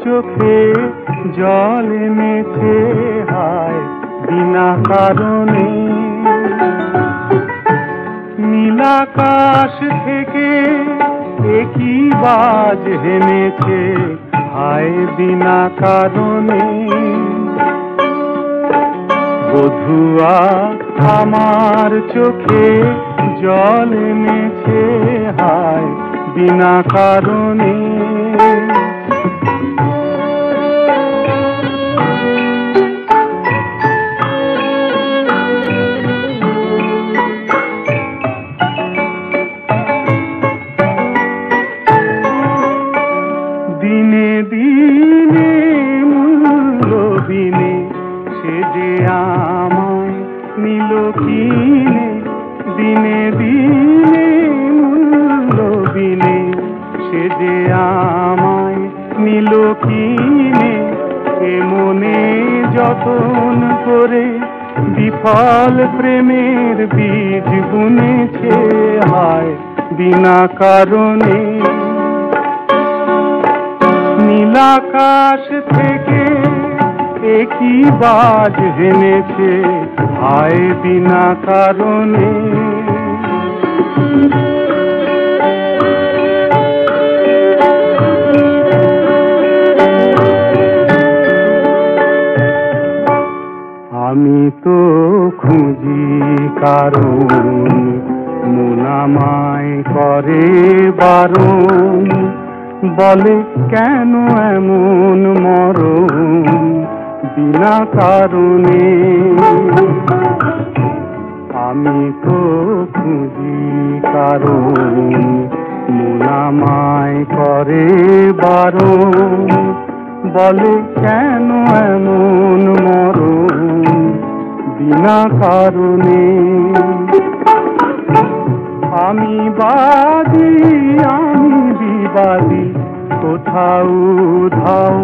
চোখে জল এনেছে হায় বিনা কারণে। নীলাকাশ থেকে একই বাজ হেনেছে হায় বিনা কারণে। বধুয়া আমার চোখে জল এনেছে হায় বিনা কারণে। দিনে দিনে মূল্যবিনে সে যে আমায় নিল কিনে। দিনে দিনে মূল্যবিনে সে যে আমায় নিল কিনে। এ মনে যতন করে বিফল প্রেমের বীজ বুনেছে হায় বিনা কারণে। নীলাকাশ থেকে একই বাজ হেনেছে হায় বিনা কারণে। আমি তো খুঁজি কারণ মন আমায় করে বারণ। বলে কেন এমন মরণ বিনা কারণে। আমি তো খুঁজি কারণ মন আমায় করে বারণ। বলে কেন এমন মরণ বিনা কারণে। আমি বাদী আমি বিবাদী কোথাও ধাও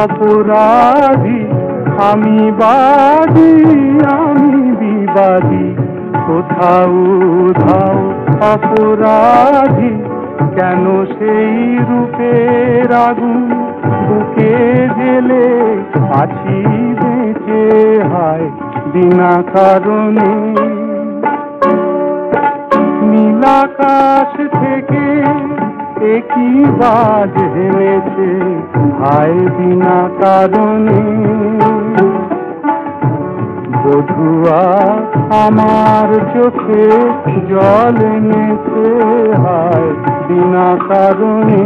অপরাধী। আমি বাদী আমি বিবাদী কোথাও ধাও অপরাধী। কেন সেই রূপের আগুন বুকে জেলে আছি বেঁচে হায় বিনা কারণে। নীলাকাশ থেকে একই বাজ হেনেছে হায় বিনা কারণে। বধুয়া আমার চোখে জল এনেছে হায় বিনা কারণে।